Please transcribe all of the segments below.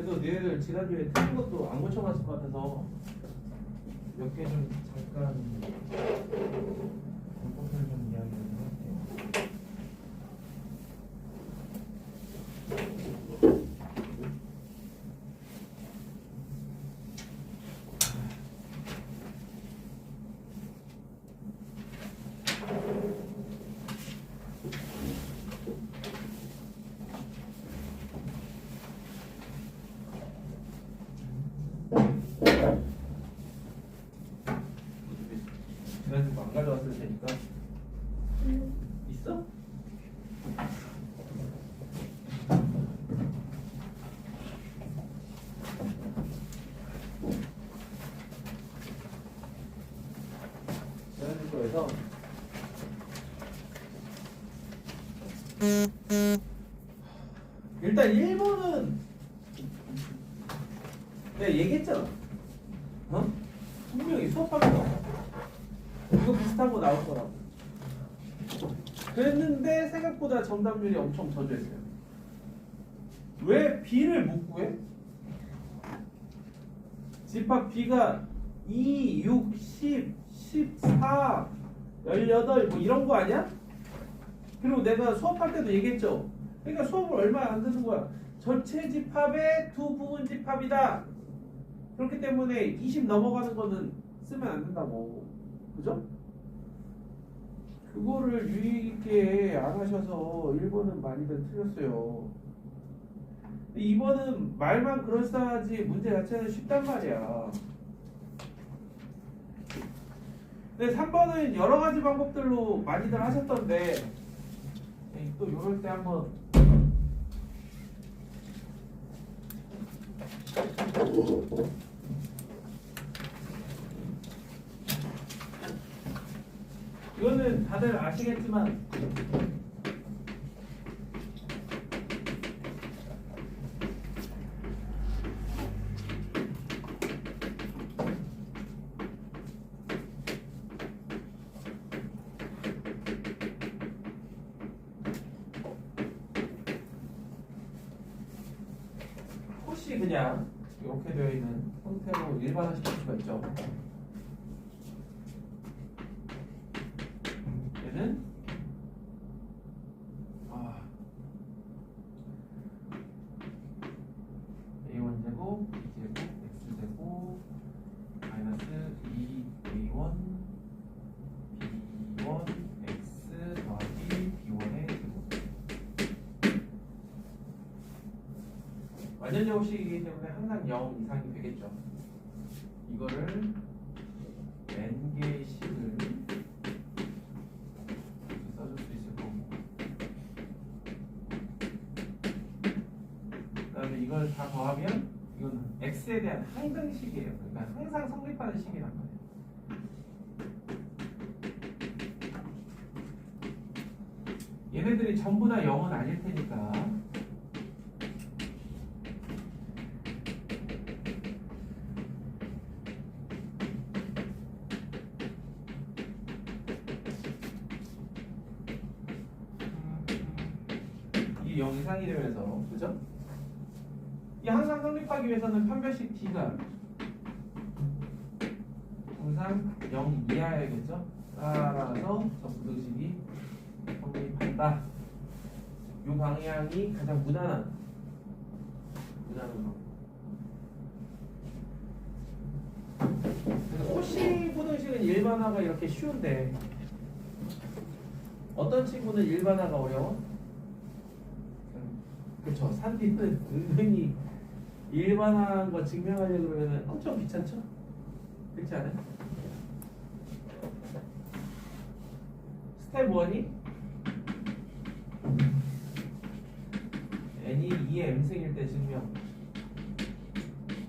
그래도 너희들 지난주에 틀린 것도 안 고쳐봤을 것 같아서 몇 개 좀 잠깐 것을 좀 이야기를 할게요. 지난주 안 가져왔을 테니까 있어? 지난주 거에서 일단 1번은 내가 얘기했잖아. 어? 분명히 수업하면서 이거 비슷한 거 나올 거라고. 그랬는데 생각보다 정답률이 엄청 저조했어요. 왜 B를 못 구해? 집합 B가 2, 6, 10, 14, 18 뭐 이런 거 아니야? 그리고 내가 수업할 때도 얘기했죠. 그러니까 수업을 얼마 안 듣는 거야. 전체 집합의 두 부분 집합이다. 그렇기 때문에 20 넘어가는 거는 쓰면 안 된다고. 그죠? 그거를 유의 있게 안 하셔서 1번은 많이들 틀렸어요. 2번은 말만 그럴싸하지 문제 자체는 쉽단 말이야. 근데 3번은 여러 가지 방법들로 많이들 하셨던데 또 이럴 때 한번 이거는 다들 아시겠지만 혹시 그냥 이렇게 되어 있는 형태로 일반화시킬 수가 있죠. 얘는 A1제곱, B제곱, X제곱, 마이너스 2A1, B1, X 더하기 B1의 제곱. 완전 제곱식이기 때문에 항상 0 이상이 되겠죠. 이거를 n개의 식을 써줄 수 있을 거고, 그 다음에 이걸 다 더하면 이건 x에 대한 항등식이에요. 그러니까 항상 성립하는 식이란 말이에요. 얘네들이 전부 다 0은 아닐 테니까 이 0 이상이 되면서, 그죠? 이 항상 성립하기 위해서는 판별식 D가 항상 0 이하여야겠죠? 따라서 저 부등식이 성립한다. 이 방향이 가장 무난한 방법. 그래서 코시 부등식은 일반화가 이렇게 쉬운데 어떤 친구는 일반화가 어려워? 그렇죠. 산디는 은근히 일반화한 거 증명하려고 그러면 엄청 귀찮죠? 그렇지 않아요? 스텝 1이 n이 2의 m승일 때 증명,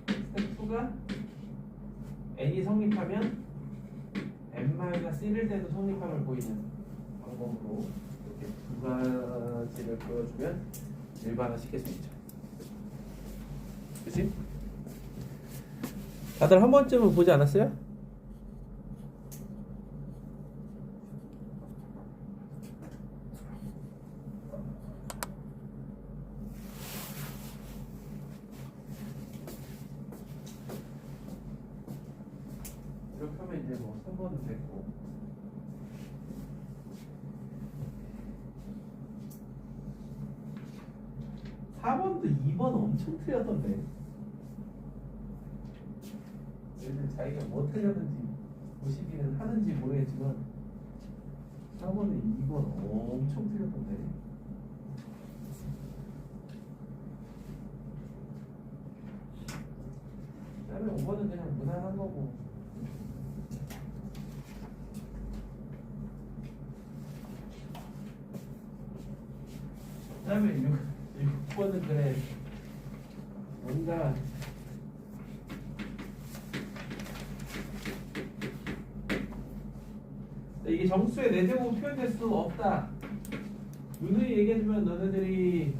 스텝 2가 n이 성립하면 n-1일 때도 성립함을 보이는 방법으로 이렇게 두 가지를 보여주면 일반화 시킬 수 있죠. 그치? 다들 한 번쯤은 보지 않았어요? 되고 3번은 됐고 4번도 2번 엄청 틀렸던데. 얘들 자기가 뭐 틀렸는지 92는 하는지 모르겠지만 4번은 2번 엄청 틀렸던데. 그다음에 5번은 그냥 무난한 거고. 그다음에 6번은 그래 뭔가 이게 정수의 내제곱 표현될 수 없다. 누누이 얘기해주면 너네들이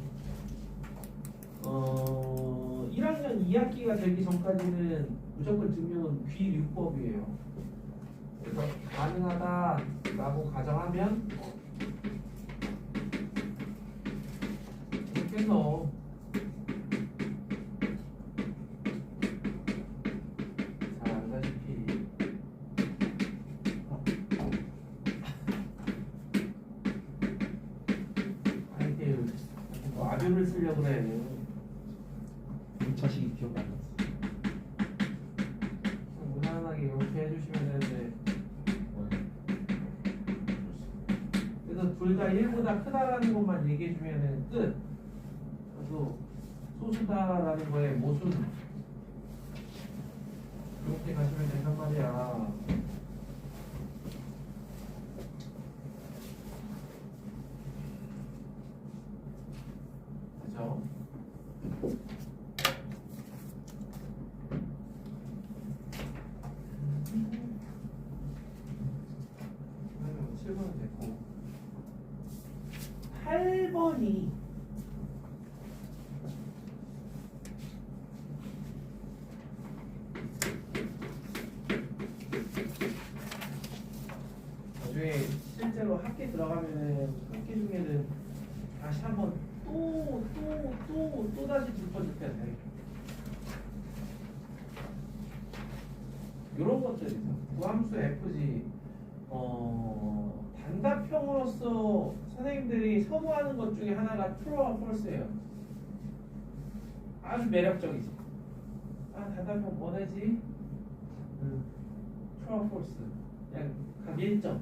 1학년 2학기가 되기 전까지는 무조건 증명은 귀6법이에요. 그래서 가능하다라고 가정하면 이렇게 해서 잘 알다시피 아이게 뭐 아뷰를 쓰려고 그래. 자식이 기억 안 났어. 무난하게 이렇게 해주시면 되는데 그래서 둘 다 1보다 크다라는 것만 얘기해주면 끝. 그래서 소수다라는 거에 모순 이렇게 가시면 된단 말이야. 그죠? 그러면 7번은 됐고 8번이 나중에 실제로 학기 들어가면은 학기 중에는 다시 한번 또 다시 짚어줄 텐데 이런 것들이 구함수 FG 단답형으로서 선생님들이 선호하는 것 중에 하나가 true와 false예요. 아주 매력적이지. 단답형 뭐내지? true와 false. 그냥 각 1점.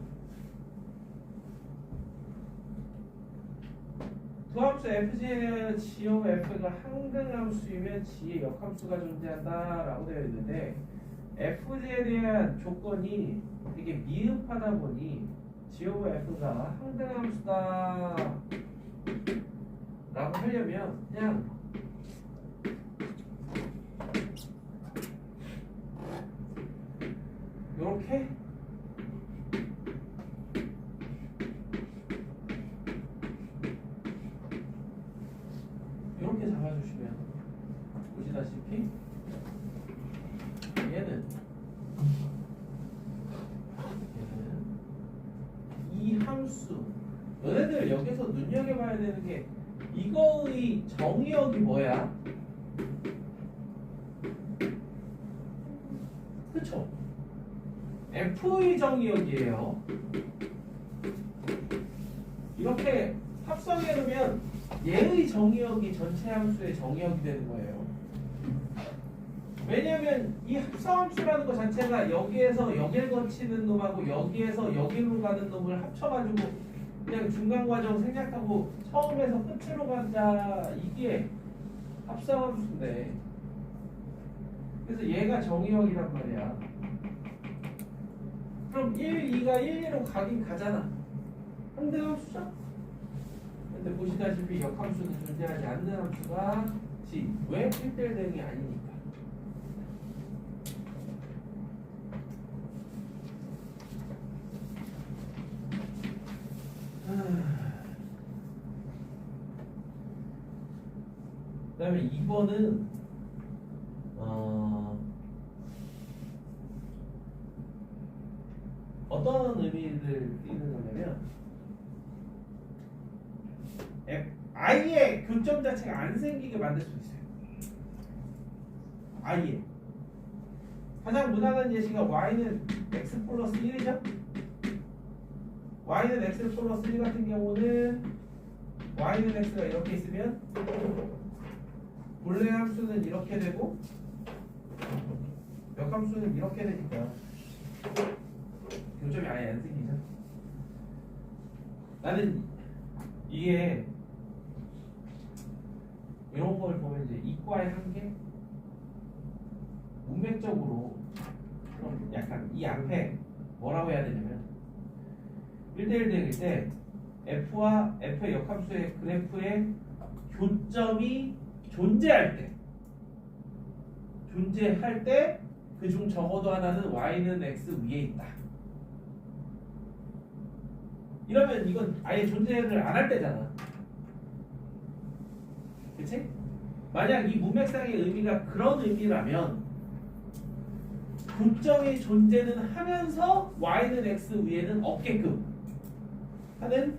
두함수 FG에는 G오 F가 항등함수이면 G의 역함수가 존재한다라고 되어 있는데 FG에 대한 조건이 되게 미흡하다 보니 G오 F가 항등함수다 라고 하려면 그냥 요렇게 이렇게 잡아주시면 보시다시피 얘는 이 함수 너네들 여기서 눈여겨봐야 되는 게 이거의 정의역이 뭐야? 그쵸? F의 정의역이에요. 이렇게 합성해 놓으면 얘의 정의역이 전체 함수의 정의역이 되는 거예요. 왜냐면 이 합성함수라는 것 자체가 여기에서 여길 거치는 놈하고 여기에서 여기로 가는 놈을 합쳐가지고 그냥 중간과정 생략하고 처음에서 끝으로 가자 이게 합성함수인데 그래서 얘가 정의역이란 말이야. 그럼 1, 2가 1, 2로 가긴 가잖아. 항등함수죠? 근데 보시다시피 역함수는 존재하지 않는 함수가 G. 왜? 1대1 대응이 아니니까. 그 다음에 2번은 어떤 의미를 띠는 거냐면 아예 교점 자체가 안 생기게 만들 수 있어요. 아예 가장 무난한 예시가 y는 x 플러스 1이죠. y는 x 플러스 1 같은 경우는 y는 x가 이렇게 있으면 본래 함수는 이렇게 되고 역함수는 이렇게 되니까 교점이 아예 안 생기죠. 나는 이게 이런 걸 보면 이제 이과의 한계 문맥적으로 약간 이 앞에 뭐라고 해야 되냐면 1대1 대일 때 f와 f의 역함수의 그래프의 교점이 존재할 때 그중 적어도 하나는 y는 x 위에 있다. 이러면 이건 아예 존재를 안 할 때잖아. 그치? 만약 이 문맥상의 의미가 그런 의미라면 교점의 존재는 하면서 y는 x 위에는 없게끔 하는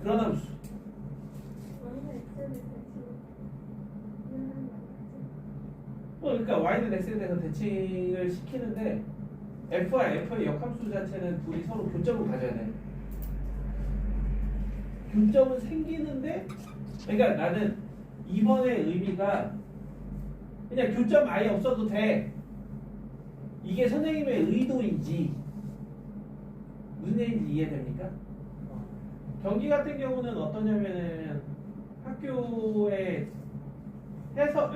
그런 함수. 그러니까 y는 x에 대해서 대칭을 시키는데 f와 f의 역함수 자체는 둘이 서로 교점을 가져야 돼. 교점은 생기는데, 그러니까 나는 이번의 의미가 그냥 교점 아예 없어도 돼. 이게 선생님의 의도인지 무슨 얘기인지 이해됩니까? 경기 같은 경우는 어떠냐면은 학교에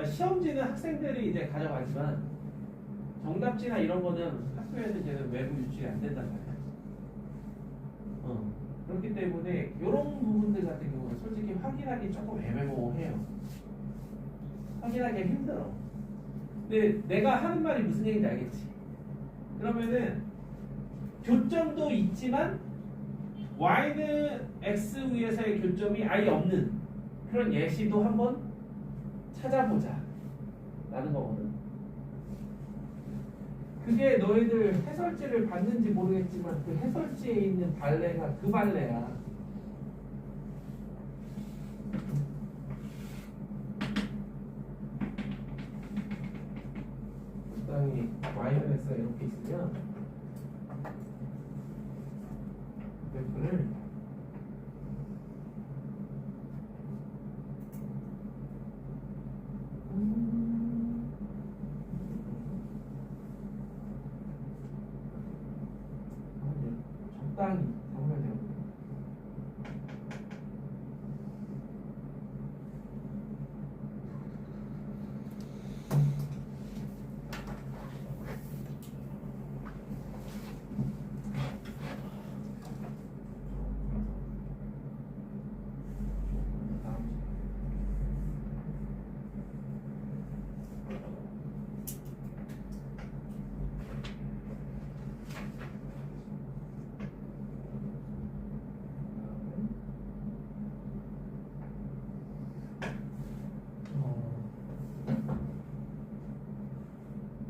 시험지는 학생들이 이제 가져가지만 정답지나 이런 거는 학교에서 이제는 외부 유출이 안 된단 말이야. 그렇기 때문에 이런 부분들 같은 경우는 솔직히 확인하기 조금 애매모호해요. 확인하기 힘들어. 근데 내가 하는 말이 무슨 얘기인지 알겠지? 그러면은 교점도 있지만 y는 x 위에서의 교점이 아예 없는 그런 예시도 한번 찾아보자 라는 거거든. 그게 너희들 해설지를 봤는지 모르겠지만 그 해설지에 있는 발레가 그 발레야. 적당히 y는 x가 이렇게 있으면 그래프를 적당히 잡아야 돼요.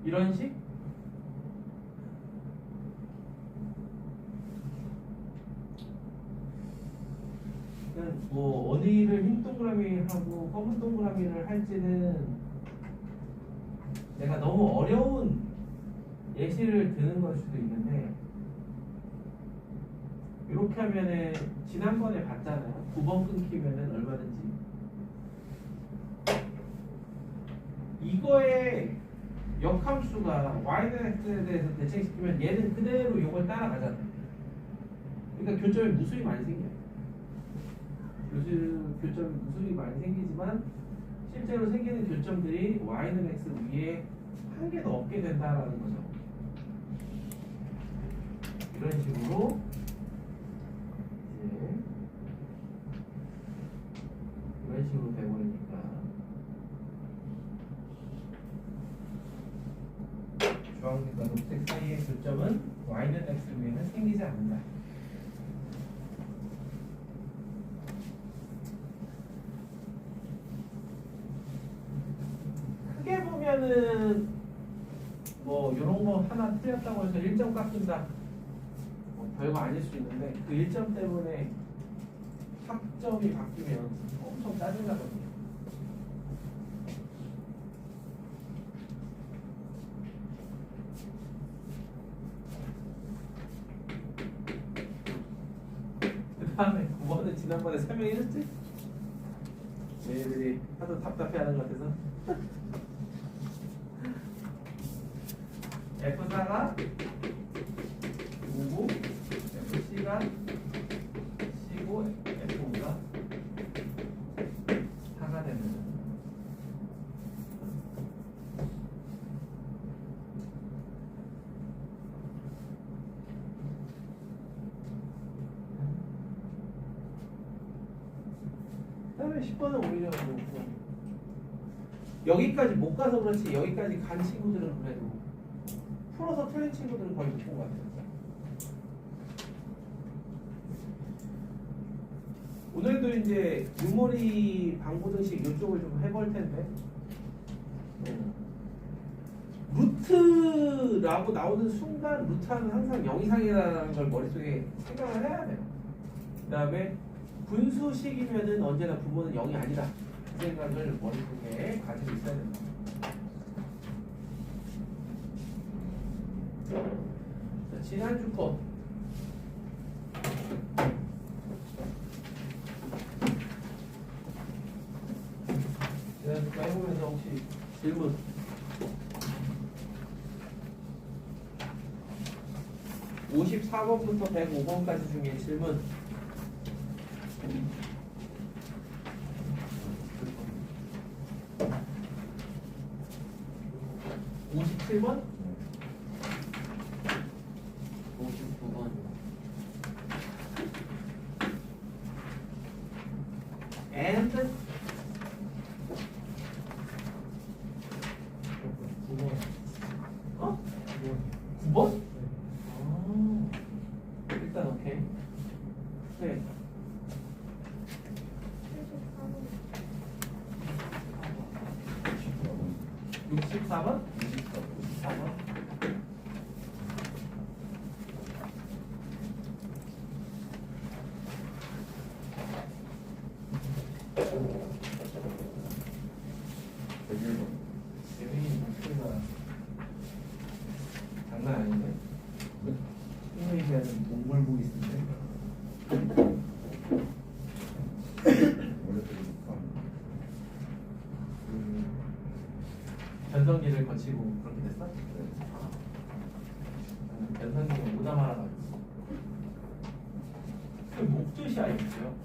이런 식? 그냥 뭐 어디를 흰 동그라미하고 검은 동그라미를 할지는 내가 너무 어려운 예시를 드는 걸 수도 있는데 이렇게 하면은 지난번에 봤잖아요. 9번 끊기면은 얼마든지 이거에 역함수가 y는 x에 대해서 대칭시키면 얘는 그대로 이걸 따라가잖아요. 그러니까 교점이 무수히 많이 생겨요. 교점이 무수히 많이 생기지만 실제로 생기는 교점들이 y는 x 위에 한 개도 없게 된다라는 거죠. 이런 식으로 이제 이런 식으로 돼버리니까 주황색과 녹색 사이의 교점은 y는 x 위에는 생기지 않는다. 크게 보면은 뭐 이런 거 하나 틀렸다고 해서 1점 깎인다. 뭐 별거 아닐 수 있는데 그 1점 때문에 학점이 바뀌면 엄청 짜증나거든요. 다음에 9번은 지난번에 설명해줬지? 얘네들이 하도 답답해하는 것 같아서 F4가 5고 FC가 C고 F5가 4가 되는 그다음에 10번은 오히려 뭐 여기까지 못 가서 그렇지 여기까지 간 친구들은 그래도 풀어서 틀린 친구들은 거의 못 본 것 같아요. 오늘도 이제 유머리 방고등식 이쪽을 좀 해볼 텐데 루트라고 나오는 순간 루트는 항상 0 이상이라는 걸 머릿속에 생각을 해야 돼요. 그 다음에 분수식이면은 언제나 부모는 0이 아니다. 그 생각을 머릿속에 가지고 있어야 된다. 자, 지난주 거. 지난주 거 해보면서 혹시 질문? (54번부터) (105번까지) 중에 질문 57번? 59번 and 9번. 어? 9번. 9번? 일단 오케이. 네. 64번? 64번? 예빈이 목소리가 장난 아닌데? 인도네시아는 몽골 보고 있는데? 변성기를 거치고 그렇게 됐어? 나는 변성기가 오다마라 가지고 그 목젖이 아니었어요?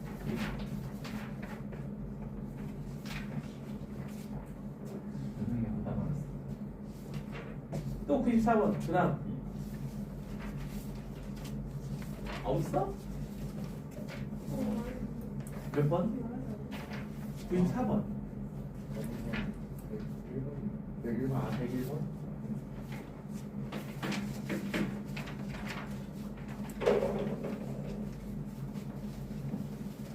변성기가 오다마랐어. 또 94번 그 다음 없어? 몇 번? 94번 아 101번?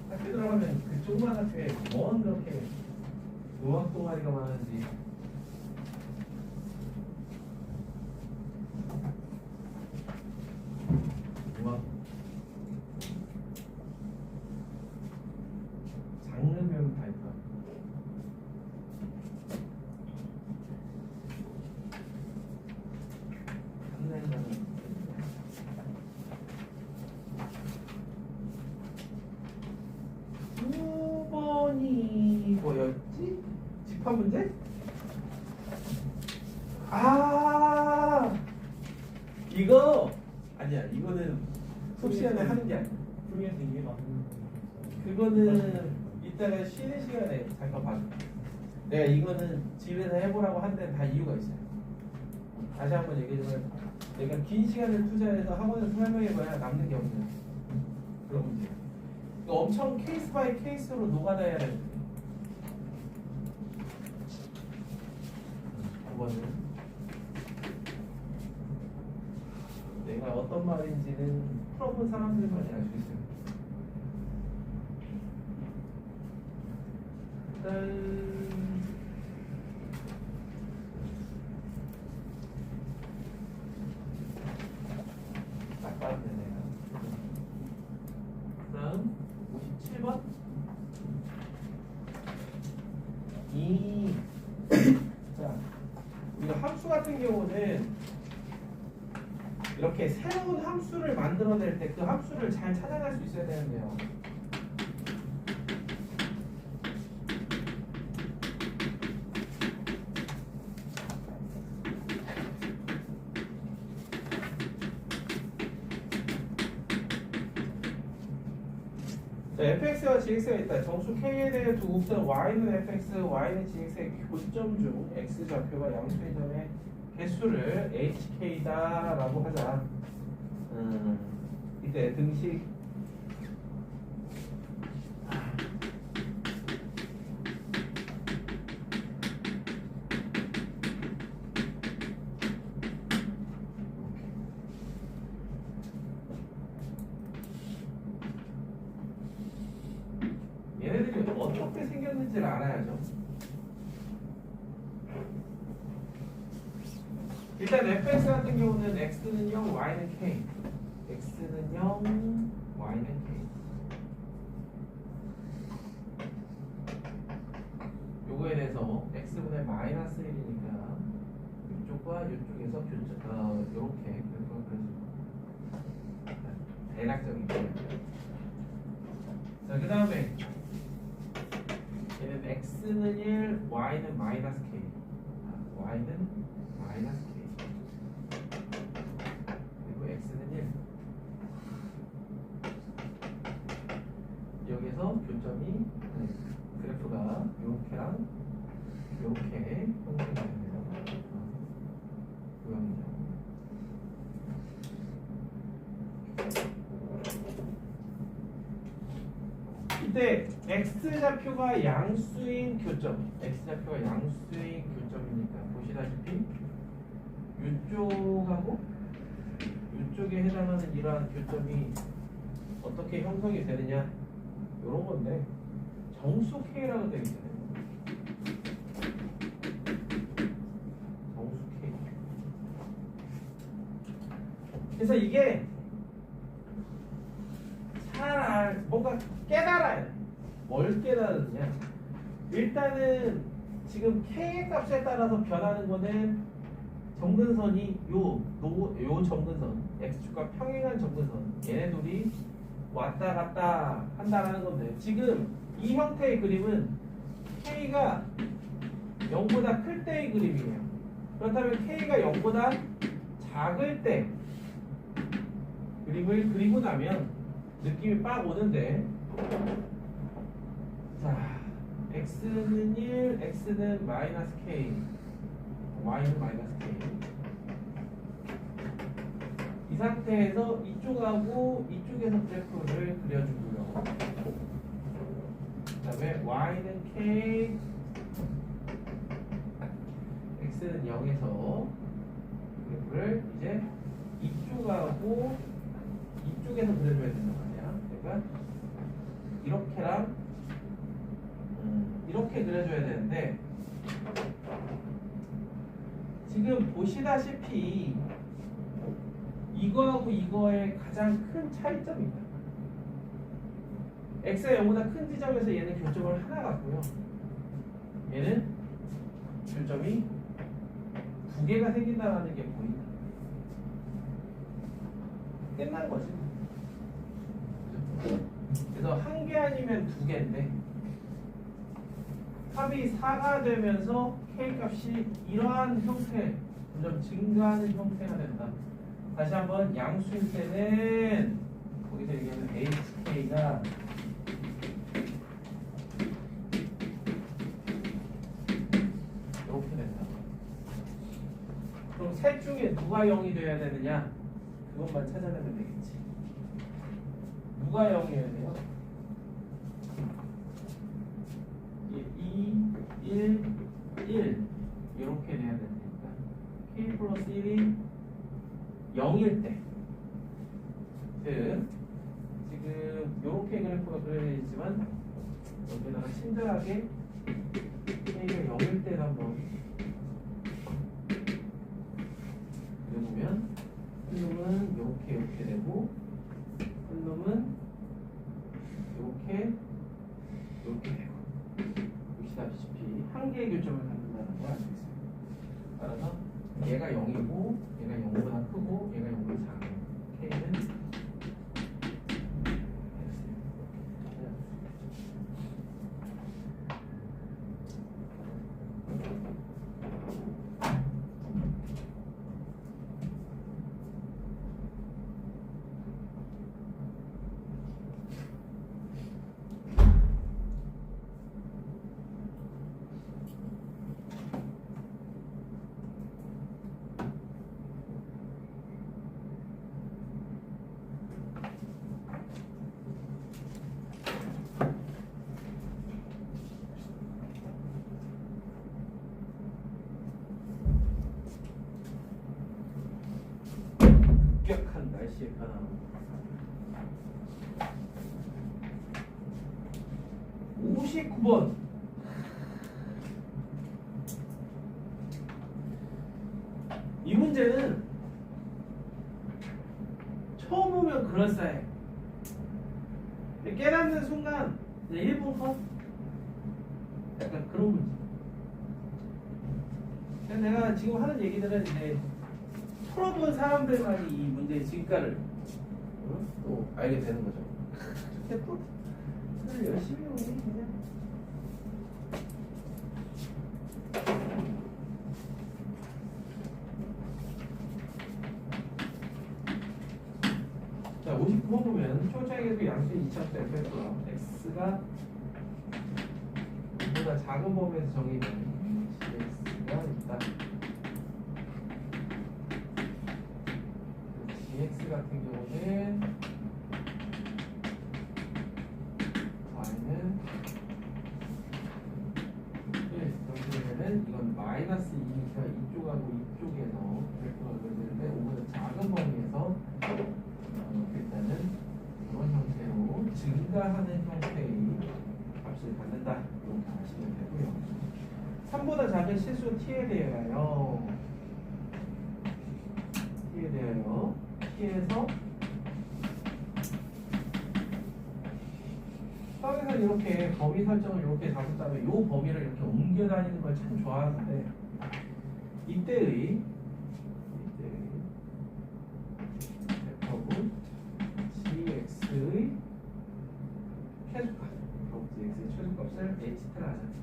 학교 들어가면 그 조그만 학교에 뭔 그렇게 음악 동아리가 많은지 음악 장르별 다 있다. 두 번이 뭐였지? 집합 문제? 아 이거 아니야 이거는 수업 시간에 하는 게 아니야. 프리에서 이게 맞는 그거는 이따가 쉬는 시간에 잠깐 봐줘. 내가 이거는 집에서 해보라고 한 데는 다 이유가 있어요. 다시 한번 얘기 좀 해봐. 내가 긴 시간을 투자해서 학원에서 설명해봐야 남는 게 없는 그런 문제야. 이거 엄청 케이스 바이 케이스로 노가다해야 되는데 그거는 내가 어떤 말인지는 풀어본 사람들만이 알 수 있어요. 일단 딱 빠르네 내가. 그다음 57번 자 우리가 함수 같은 경우는 이렇게 새로운 함수를 만들어낼 때 그 함수를 잘 찾아낼 수 있어야 되는데요. 자, fx와 gx가 있다. 정수 k에 대해 두 곡선 y는 fx, y는 gx의 교점 중 x 좌표가 양수의 점의 개수를 hk다라고 하자. 이때 등식 얘네들이 어떻게 생겼는지를 알아야죠. 일단 fx 같은 경우는 x는 0, y는 k. x는 0, y는 k. 요거에 대해서 x분의 마이너스 1이니까 이쪽과 이쪽에서 교점, 요렇게 대략적인 거예요. 자, 그 다음에 얘는 x는 1, y는 마이너스 k. y는 마이너스 k. 그리고 x는 1. 여기서 교점이 그래프가 요렇게랑 요렇게 형성이 됩니다. 모양이죠. 이때 x좌표가 양수인 교점, x좌표가 양수인 교점이니까 보시다시피 이쪽하고 이쪽에 해당하는 이러한 교점이 어떻게 형성이 되느냐, 이런 건데 정수 k라고 되어 있잖아요. 정수 k. 그래서 이게 잘 뭔가 깨달아야 돼. 뭘 깨달았냐? 일단은 지금 k의 값에 따라서 변하는 거는 정근선이 요 정근선, x축과 평행한 정근선, 얘네 둘이 왔다 갔다 한다라는 건데, 지금 이 형태의 그림은 k가 0보다 클 때의 그림이에요. 그렇다면 k가 0보다 작을 때 그림을 그리고 나면 느낌이 빡 오는데, 자, x는 1, x는 마이너스 k, y는 마이너스 k. 이 상태에서 이쪽하고 이쪽에서 그래프를 그려주고요. 그 다음에 y는 k, x는 0에서 그래프를 이제 이쪽하고 이쪽에서 그려줘야 된단 말이야. 그러니까 이렇게랑 이렇게 그려줘야 되는데, 지금 보시다시피 이거하고 이거의 가장 큰 차이점입니다. x가 0보다 큰 지점에서 얘는 교점을 하나 갖고요, 얘는 교점이 두 개가 생긴다는 게 보인다. 끝난 거지. 그래서 한 개 아니면 두 개인데, 합이 4가 되면서 k 값이 이러한 형태, 점점 증가하는 형태가 된다. 다시 한번 양수일 때는 거기서 얘기하는 hk가 이렇게 된다. 그럼 셋 중에 누가 0이 돼야 되느냐? 그것만 찾아내면 되겠지. 누가 0이어야 돼요? 2, 1, 1 이렇게 돼야 되니까 k 플러스 1이 0일 때, 즉 지금 이렇게 그래프가 그려져 있지만 여기다가 친절하게 k가 0일 때를 한번 그려보면 한 놈은 이렇게 되고 한 놈은 이렇게 되고, 보시다시피 한 개의 교점을 갖는다는 걸 알 수 있습니다. 따라서 얘가 0이고 얘가 0보다 크고 얘가 0보다 작아요. K는 급격한 날씨의 변화. 59번. 이 문제는 처음 보면 그럴싸해. 깨닫는 순간 1분 컷? 약간 그런 문제. 내가 지금 하는 얘기들은 이제 풀어본 사람들만이 이 문제의 진가를 또 알게 되는 거죠. 또 열심히 오니 그냥. 자, 59번 보면 초차익에서 양수의 2차수 fx와 x가 보다 작은 범위에서 정의된 gx가 있다. gx 같은 경우는 y는 1 이렇게 되면은 이건 마이너스 2니까 이쪽하고 이쪽에서 벡터가 되는데 5보다 작은 범위에서 일단은 이런 형태로 증가하는 형태의 값을 갖는다. 이렇게 하시면 되고요. 3보다 작은 실수 t에 대하여 t에서 수학에서 이렇게 범위 설정을 이렇게 잡았다면 이 범위를 이렇게 옮겨 다니는 걸 참 좋아하는데 이때의 벡터분 gx의 최소값, gx의 최소값을 h를 하자.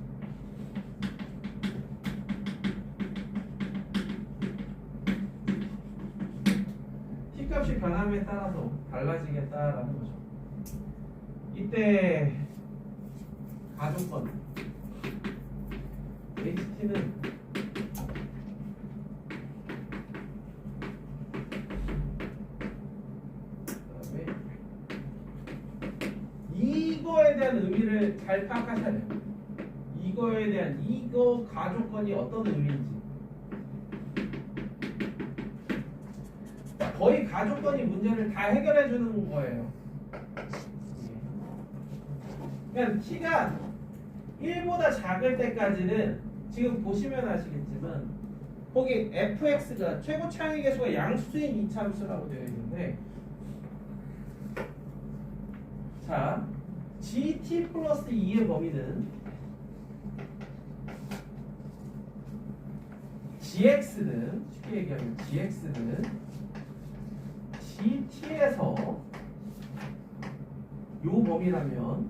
t값이 변함에 따라서 달라지겠다라는 거죠. 이때 가족권 HT는 그다음에 이거에 대한 의미를 잘 파악하셔야 돼요. 이거에 대한 이거 가족권이 어떤 의미인지. 거의 가족권이 문제를 다 해결해 주는 거예요. 그러니까 t가 1보다 작을 때까지는 지금 보시면 아시겠지만 거기 fx가 최고 차이 계수가 양수인 이차함수라고 되어 있는데 자 gt 플러스 2의 범위는 gx는 쉽게 얘기하면 gx는 gt에서 요 범위라면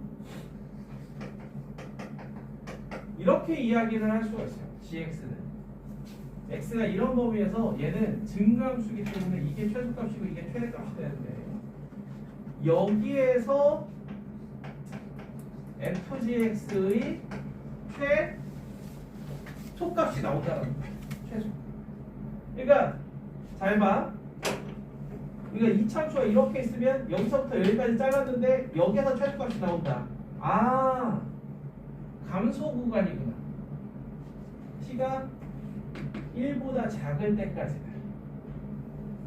이렇게 이야기를 할 수가 있어요. gx는 x가 이런 범위에서 얘는 증가함수이기 때문에 이게 최소값이고 이게 최대값이 되는데 여기에서 fgx의 최소값이 나온다는 거예요. 최소. 그러니까 잘 봐. 우리가 이차함수가 이렇게 있으면 여기서부터 여기까지 잘랐는데 여기에서 최소값이 나온다. 아, 감소 구간이구나. t가 1보다 작을 때까지는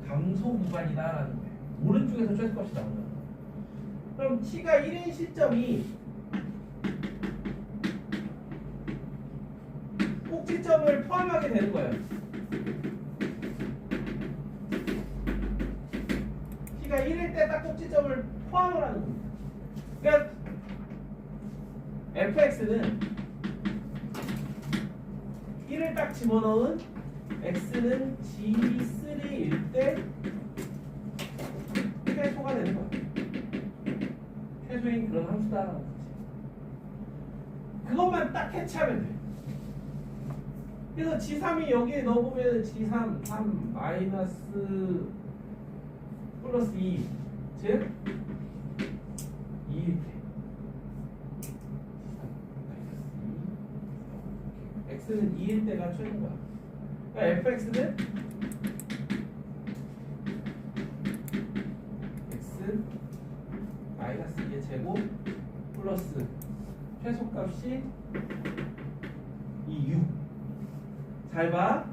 감소 구간이다라는 거예요. 오른쪽에서 최소값이 나온다. 그럼 t가 1인 시점이 꼭지점을 포함하게 되는 거예요. t가 1일 때 딱 꼭지점을 포함을 하는 겁니다. 그러니까 fx는 1을 딱 집어넣은 x는 g3일 때 최소가 되는 거야. 최소인 그런 함수다라는 거지. 그것만 딱 캐치하면 돼. 그래서 g3이 여기에 넣어보면 g3, 3, 마이너스 플러스 2, 즉 2일 때 x는 2일 때가 최소인 거야. 그러니까 fx는 x 마이너스 2의 제곱 플러스 최소값이 2u. 잘 봐.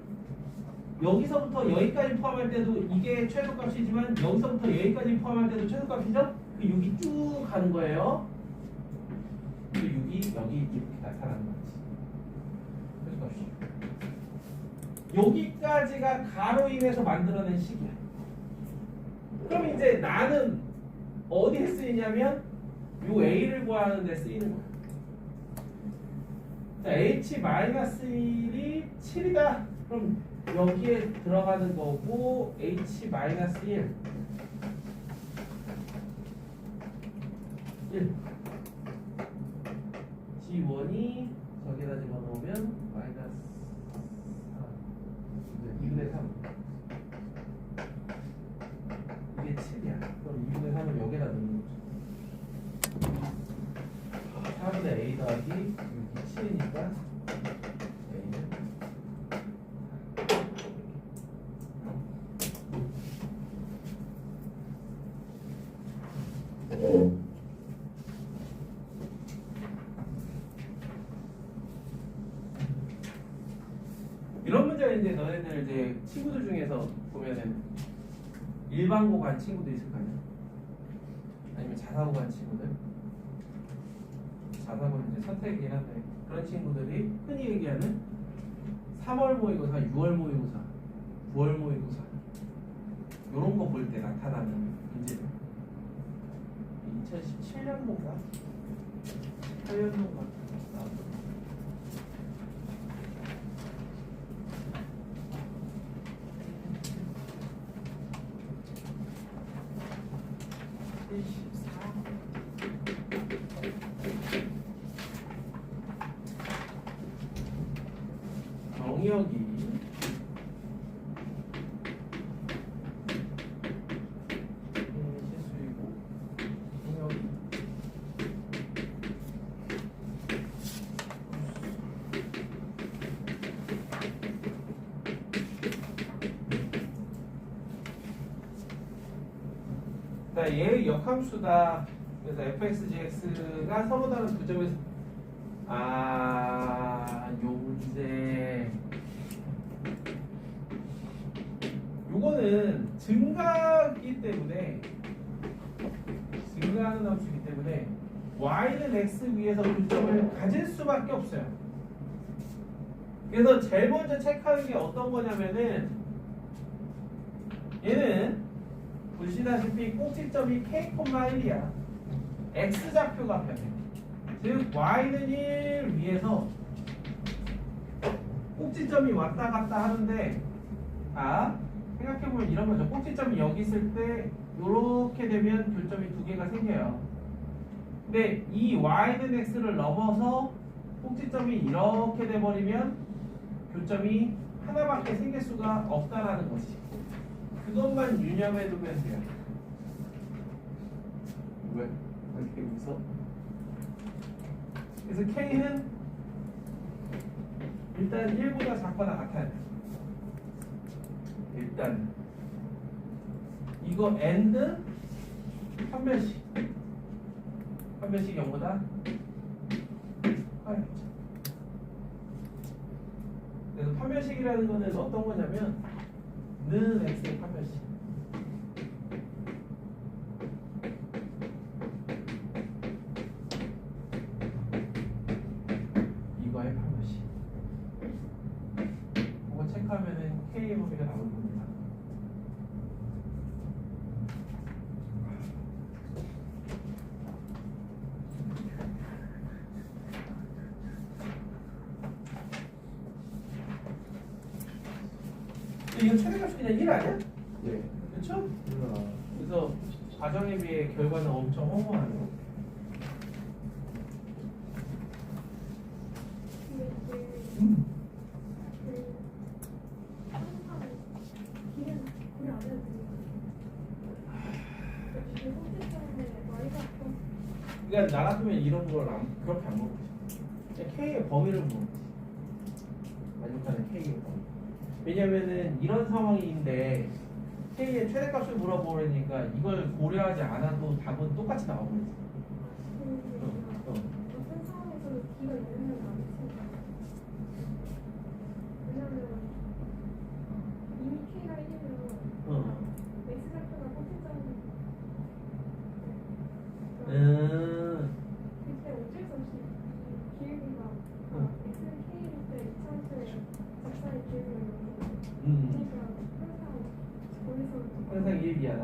여기서부터 여기까지 포함할 때도 이게 최소값이지만 여기서부터 여기까지 포함할 때도 최소값이죠? 그 6이 쭉 가는 거예요. 그 6이 여기 이렇게 나타나는 거지. 최소값이. 여기까지가 가로인에서 만들어낸 식이야. 그럼 이제 나는 어디에 쓰이냐면 요 A를 구하는 데 쓰이는 거야. 자, H-1이 7이다. 그럼 여기에 들어가는 거고 H-1 1 G1이 저기다 집어넣으면 마이너스 2분의 3 이게 7이야. 그럼 2분의 3을 여기다 넣는 거죠. 4분의 A 더하기 6이 7이니까 A는 이런 문제가 이제 너네들 이제 친구들 중에서 보면은 일반고 간 친구도 있을 거 아니야? 아니면 자사고 간 친구들? 자사고는 이제 선택이긴 한데 그런 친구들이 흔히 얘기하는 3월 모의고사, 6월 모의고사, 9월 모의고사 이런 거 볼 때 나타나는 문제들. 2017년도인가? 8년도인가? 정의역이 실수이고 정의역이 얘의 역함수다. 그래서 fxgx가 서로 다른 두 점에서 요 문제 요거는 증가하기 때문에 증가하는 함수이기 때문에 y는 x 위에서 교점을 가질 수밖에 없어요. 그래서 제일 먼저 체크하는 게 어떤 거냐면은 얘는 보시다시피 꼭지점이 k,1이야. x좌표가 변해. 즉 y는 1 위에서 꼭지점이 왔다 갔다 하는데 생각해보면 이런 거죠. 꼭지점이 여기 있을 때 이렇게 되면 교점이 두 개가 생겨요. 근데 이 y는 x를 넘어서 꼭지점이 이렇게 돼버리면 교점이 하나밖에 생길 수가 없다라는 거지. 그것만 유념해두면 돼요. 왜 이렇게 웃어? 그래서 K는 일단 1보다 작거나 같아야 돼. 일단 이거 AND 판별식 0보다 커야겠죠. 그래서 판별식이라는 거는 어떤 거냐면 는 x의 판별식 이거의 판별식 그거 체크하면은 K의 범위가 나올 겁니다. 이건 최대값이 그냥 1 아니야? 예. 그렇죠? 그래서 과정에 비해 결과는 엄청 허무하네요. 근데 이게 음. 그 항상 길은 고려 안 해도 되니까. 이게 성질 때문에 많이 바꿔. 그러니까 나 같으면 이런 걸 그렇게 안 먹지. 그냥 K의 범위를 물어보지. 만족하는 K의 범위. 왜냐면은 이런 상황인데 K의 최대값을 물어보려니까 이걸 고려하지 않아도 답은 똑같이 나와버리지. 어떤 상황에서는 B가 있는 건 아니지. 왜냐면 이미 K가 1이면 X좌표가 꼭지점이 그때 어쩔 수 없이 이 기울기가 X는 K일 때 이차수의 작사의 기울기가 있는 그러니까 항상 거기서 항상 이해 미하다.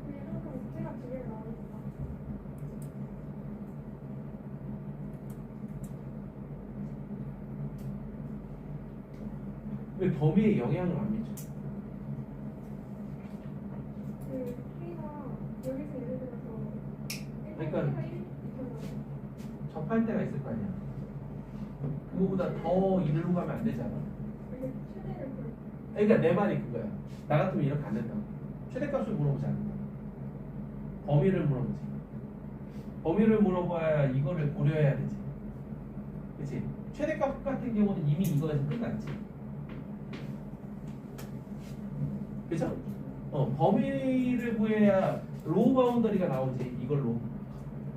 그게 항상 X가 두 개가 나오니까 왜 범위에 영향을 안 미쳐? 그 K가 여기서 예를 들어서 그러니까 K가 1 있잖아요. 접할 때가 있을 거 아니야. 그거보다 더 이리로 가면 안 되잖아. 이게 최대를 볼 그러니까 내 말이 그거야. 나 같으면 이렇게 안 된다고. 최대값을 물어보지 않는다. 범위를 물어보지. 범위를 물어봐야 이거를 고려해야 되지. 그치? 최대값 같은 경우는 이미 이거에서 끝났지. 그죠? 범위를 구해야 로우 바운더리가 나오지. 이걸로.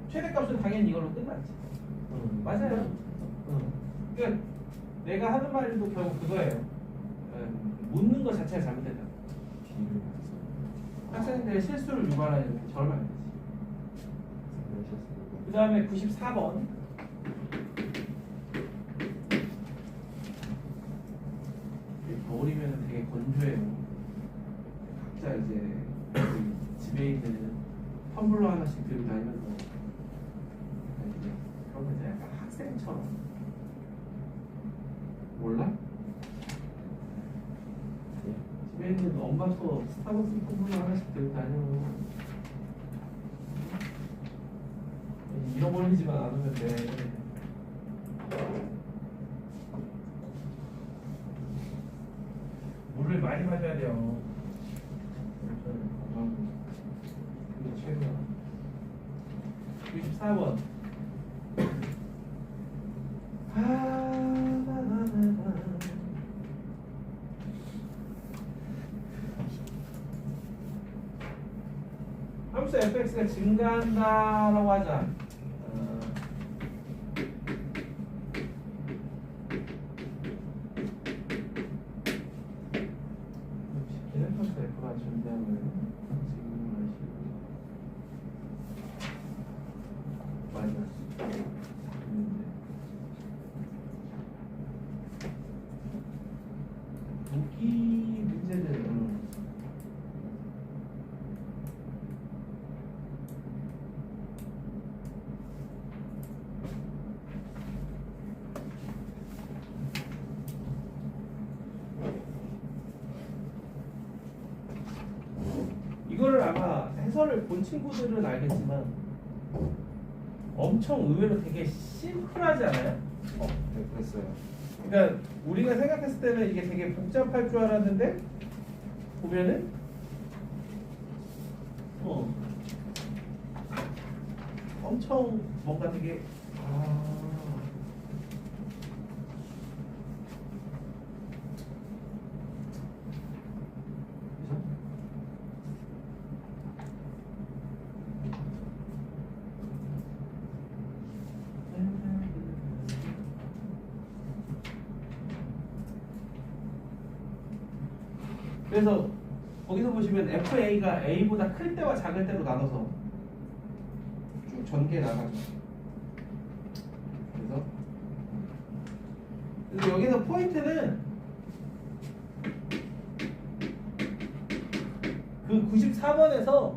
최대값은 당연히 이걸로 끝났지. 맞아요. 그러니까 내가 하는 말도 결국 그거예요. 묻는 것 자체가 잘못됐다. 학생들의 실수를 유발하는 저러면 안 되지. 그 다음에 94번. 겨울이면 되게 건조해요. 각자 이제 집에 있는 텀블러 하나씩 들고 다니면서 이제 그런 거 이제 약간 학생처럼 몰라? 집에 있는 엄마 거 스타벅스 텀블러 하나씩 들고 다녀. 잃어버리지만 않으면 돼. 물을 많이 마셔야 돼요. 그게 최고야. 94번. 함수 fx가 증가한다라고 하자. 기능함수 f가 존재하면 지금 마시고 마이너스簿기 문제들은 이거를 아마 해설을 본 친구들은 알겠지만 엄청 의외로 되게 심플하지 않아요? 네, 그랬어요. 그러니까 우리가 생각했을 때는 이게 되게 복잡할 줄 알았는데 보면은 엄청 뭔가 되게 그죠? 그래서 거기서 보시면 FA가 A보다 클 때와 작을 때로 나눠서 쭉 전개 나가죠. 그래서 여기서 포인트는 그 94번에서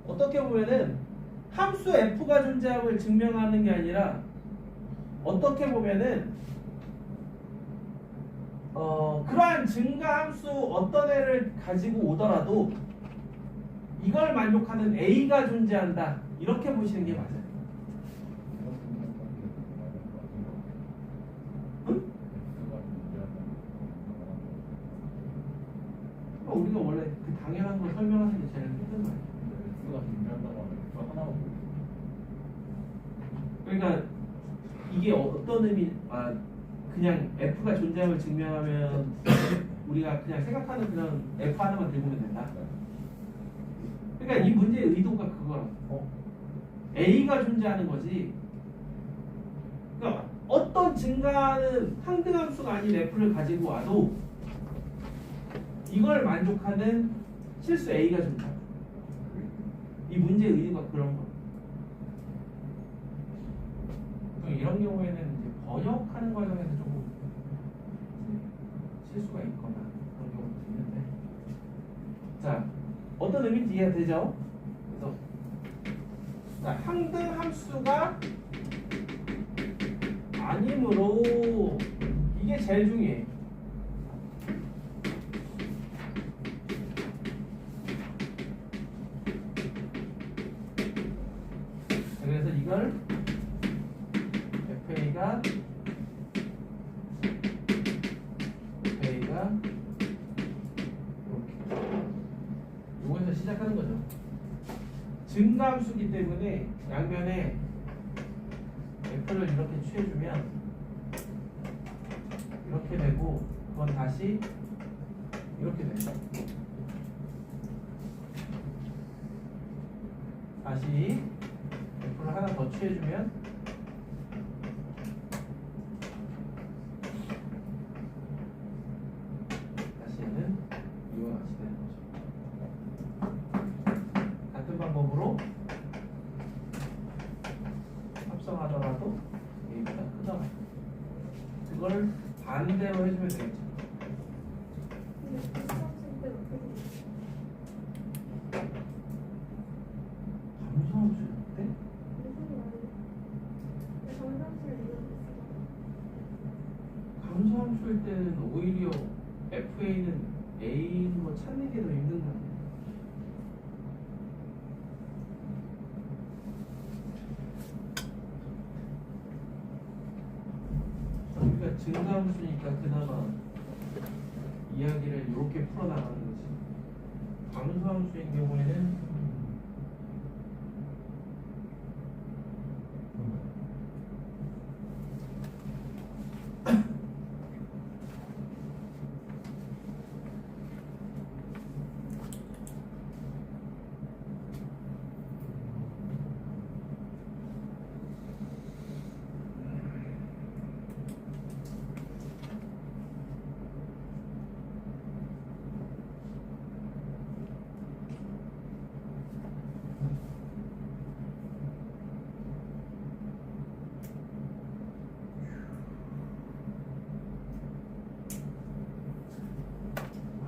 어떻게 보면은 함수 F가 존재함을 증명하는 게 아니라 어떻게 보면은 그러한 증가함수 어떤 애를 가지고 오더라도 이걸 만족하는 A가 존재한다. 이렇게 보시는 게 맞아요. 응? 우리가 원래 그 당연한 걸 설명하는 게 제일 힘든 거예요. X가 존재한다고 하면 그 하나만 그러니까 이게 어떤 의미? 그냥 F가 존재함을 증명하면 우리가 그냥 생각하는 그런 F 하나만 들고 오면 된다. 그러니까 이 문제의 의도가 그거라고. A가 존재하는 거지. 그러니까 어떤 증가하는 상등함수가 아닌 F를 가지고 와도 이걸 만족하는 실수 A가 존재한다. 이 문제의 의도가 그런 거야. 이런 경우에는 이제 번역하는 과정에서 조금 실수가 있거나 그런 경우도 있는데, 자 어떤 의미인지 이해되죠? 그래서 자, 항등함수가 아니므로 이게 제일 중요해. 그래서 이걸 FA가 이렇게 요거에서 시작하는 거죠. 증가함수기 때문에 양면에 F를 이렇게 취해주면 이렇게 되고, 그건 다시 이렇게 돼요. 다시 F를 하나 더 취해주면 다시 얘는 이와 같이 되는 거죠. 같은 방법으로 합성하더라도 A보다 크더라. 그걸 반대로 해주면 되겠죠. 근데 수학생 때 어떻게 감소함수 때? 무슨 말이야? 정상수를 이용했어. 감소함수일 때는 오히려 FA는 A인 거 찾는 게 더 힘든 거 아니야? 우리가 증가함수니까 그나마 이야기를 이렇게 풀어나가는 거지. 감소함수인 경우에는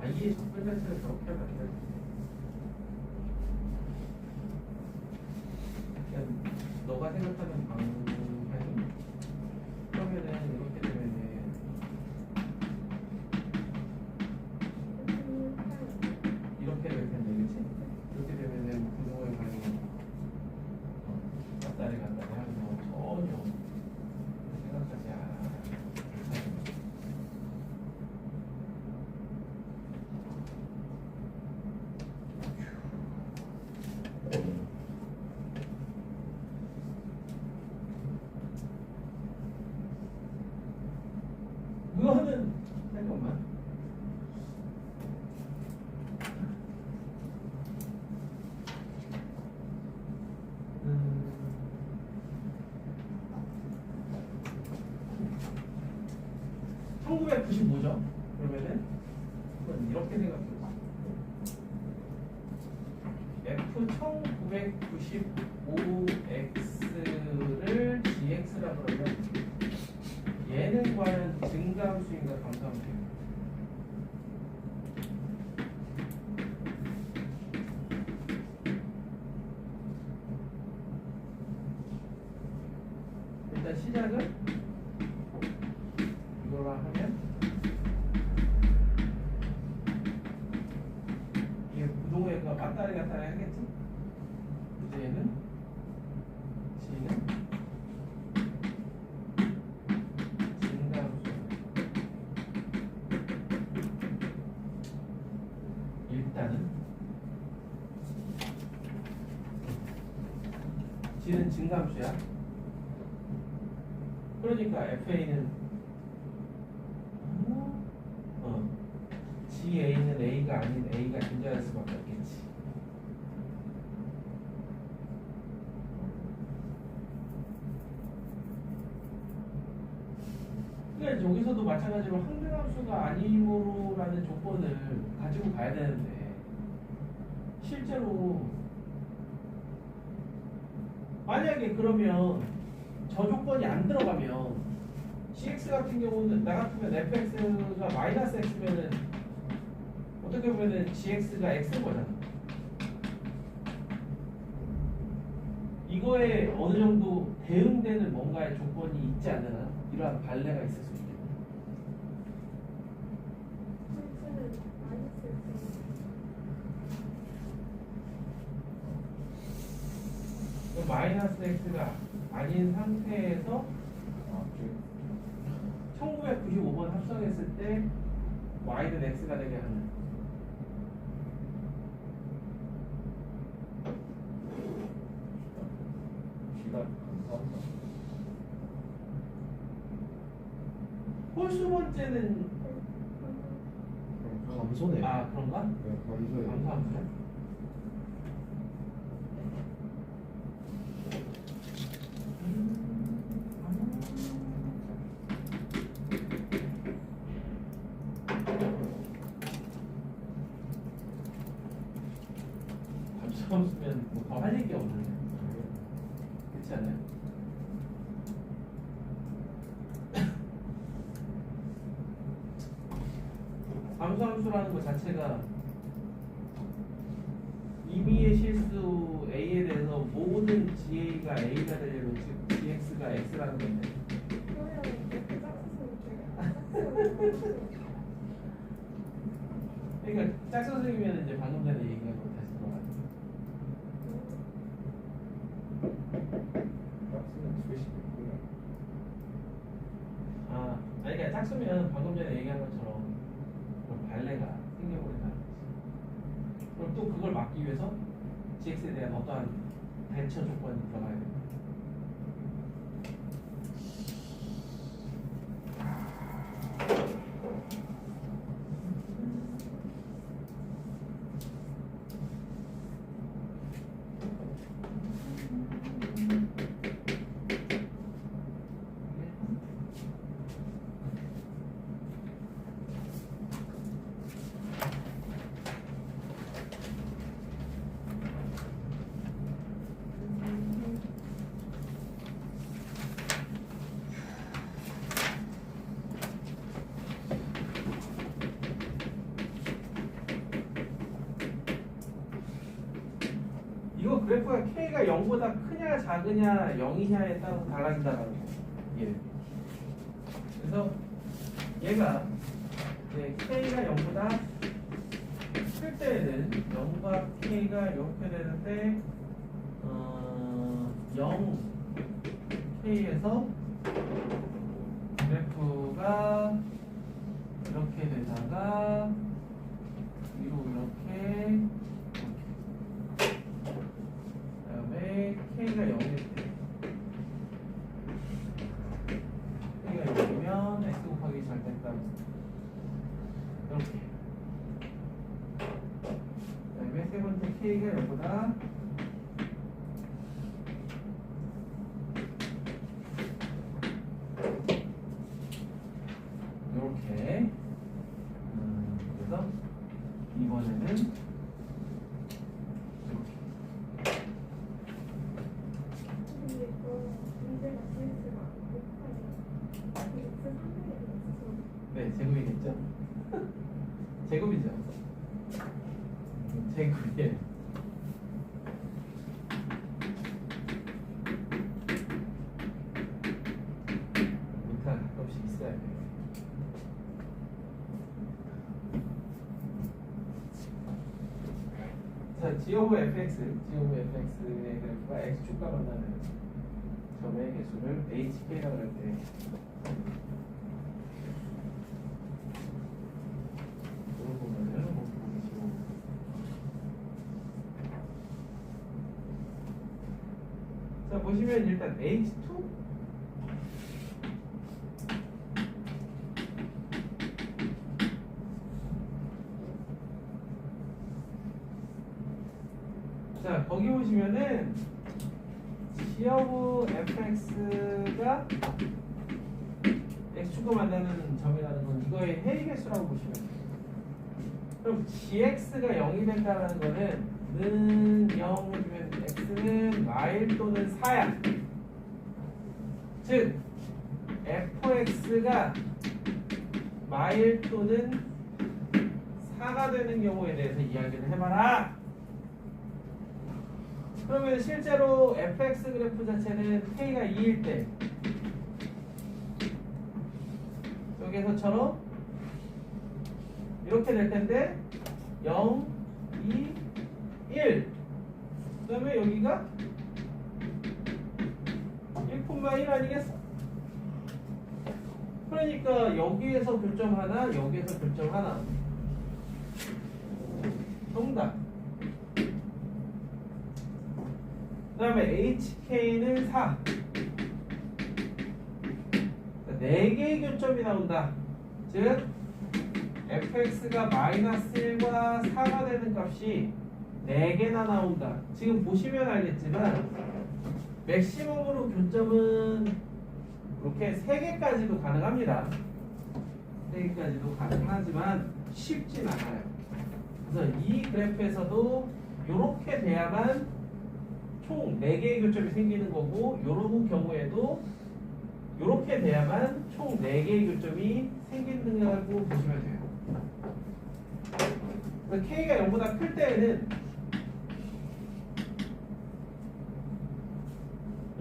아예 접근 자체를 그렇게 하면 안 돼. 그냥 너가 생각하는 방향이 그러면은 이렇게 되면은 이렇게 될 텐데, 그치? 이렇게 되면은 분모의 방향이 갔다리 갔다리 하면서 전혀 생각하지 않아. 그거는 잠깐만. 음. 1995죠? 그러면은 이건 이렇게 생각해. F 1995X를 GX라 그러면 얘는 과연 증가함수인가 감소함수인가? 일단 시작은 이거라 하면 왔다리 갔다리 하겠지? 이제 얘는 G는 진감수. 일단은 G는 진감수야. 그러니까 FA는 GA는 A가 아닌 A가 존재할 수밖에 없겠지. 그러니까 여기서도 마찬가지로 항등함수가 아니므로라는 조건을 가지고 가야 되는데 실제로 만약에 그러면 저 조건이 안 들어가면 CX 같은 경우는 나 같으면 fx가 마이너스 x면은 어떻게 보면은 gx가 x인 거잖아. 이거에 어느 정도 대응되는 뭔가의 조건이 있지 않나? 이러한 발레가 있을 수 있겠네. x는 마이너스 x. 마이너스 x가 아닌 상태에서 아, 그 1995번 합성했을 때 y는 x가 되게 하는. G가 감사합니다. 홀수 번째는 감소네. 아 그런가? 네, 감소해. 감사합니다. 감사함수면 뭐 더 할 얘기 없는데 그렇지 않아요? 감소함수라는 것 자체가 임의의 실수 A에 대해서 모든 GA가 A가 되려면 즉 GX가 X라는 건데 그러면 F 짝수선 그러니까 짝 선생님이면 이제 방금 전에 얘기한 거 다시 돌아가요. 짝수는 수식 있구나. 아, 아니 그러니까 짝수면 방금 전에 얘기한 것처럼 그런 발레가 생겨버린다는 거지. 그럼 또 그걸 막기 위해서 GX에 대한 어떠한 대처 조건이 들어가야 됩니다. 이거 그래프가 K가 0보다 크냐 작으냐 0이냐에 따라서 달라진다는 거. 예. 그래서 얘가 이제 K가 0보다 클 때에는 0과 K가 이렇게 되는데 0K에서 그래프가 이렇게 되다가 위로 이렇게 그다음에 K가 0일 때 K가 0이면 X 곱하기 잘 됐다 이렇게 그다음에 세 번째 K가 0보다 이렇게 그래서 이번에는 이렇게 근데 이거 문제가 GX가 곱하기 X 3분의 1 네, 제곱이겠죠? 제곱이죠. 제곱이에요. 루트가 가끔씩 있어야 돼요. 자, g 오브 fx의 그래프가 x축과 만나는 점의 개수를 hk라고 할 때 이걸 보면은 뭐 보이시고 자, 보시면 일단 h2 자, 거기 보시면은 g 오브 fx가 x축과 만나는 점이라는 건 이거의 해이 개수라고 보시면 돼요. 그럼 gx가 0이 된다는 거는 는 0 해주면 x는 마일 또는 4야. 즉 fx가 마일 또는 4가 되는 경우에 대해서 이야기를 해봐라. 그러면 실제로 fx 그래프 자체는 k가 2일 때 여기서처럼 이렇게 될 텐데 0, 2, 1 그 다음에 여기가 1,1 아니겠어? 그러니까 여기에서 교점 하나, 여기에서 교점 하나 정답. 그 다음에 HK는 4 4개의 교점이 나온다. 즉 fx가 마이너스 1과 4가 되는 값이 4개나 나온다. 지금 보시면 알겠지만 맥시멈으로 교점은 이렇게 3개까지도 가능합니다. 3개까지도 가능하지만 쉽진 않아요. 그래서 이 그래프에서도 이렇게 돼야만 총 4개의 교점이 생기는 거고, 이런 경우에도 이렇게 돼야만 총 4개의 교점이 생긴다고 보시면 돼요. 그래서 K가 0보다 클 때에는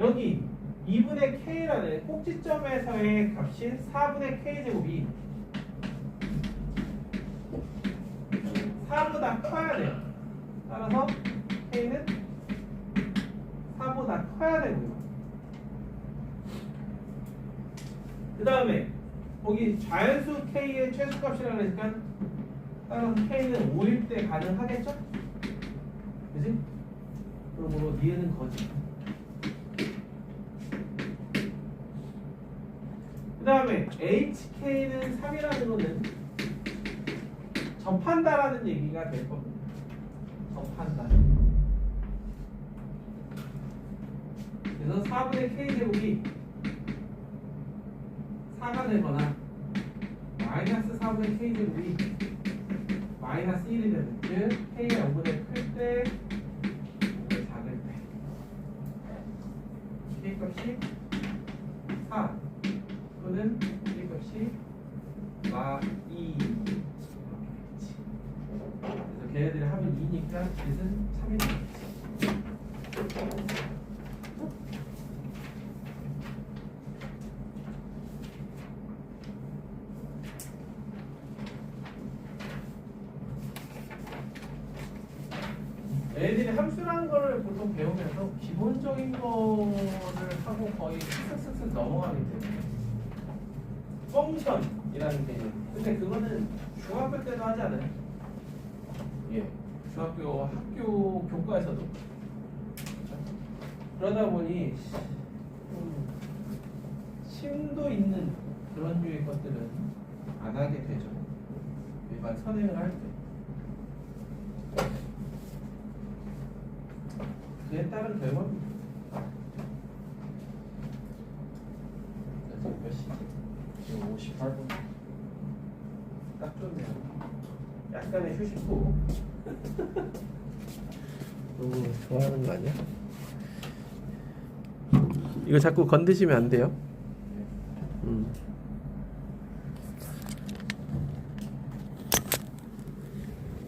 여기 2분의 K라는 꼭지점에서의 값인 4분의 K제곱이 4보다 커야 돼요. 따라서 K는 4보다 커야 되고요. 그 다음에 거기 자연수 K의 최소값이라고 그러니까 따라서 K는 5일 때 가능하겠죠? 그지? 그러므로 니은은 거지. 그 다음에 HK는 3이라는 거는 접한다라는 얘기가 될 겁니다. 접한다. 그래서 4분의 K제곱이 4가 되거나 마이너스 4분의 K제곱이 마이너스 1이 되는, 즉 K가 0보다 클 때, 작을 때 K값이 4 또는 K값이 마2 그래서 걔네들이 합은 2니까 뜻은 3이 되겠지. 얘네들이 함수라는 거를 보통 배우면서 기본적인 거를 하고 거의 쓱쓱쓱 넘어가기 때문에 펑션이라는 개념. 근데 그거는 중학교 때도 하지 않아요? 예, 중학교 학교 교과에서도. 그렇죠? 그러다 보니 좀 심도 있는 그런 류의 것들은 안 하게 되죠. 일반 선행을 할 때. 그에 따른 결과입니다. 지금 몇 시지? 지금 58분. 딱 좋네요. 약간의 휴식후. 너무 좋아하는 거 아니야? 이거 자꾸 건드시면 안 돼요.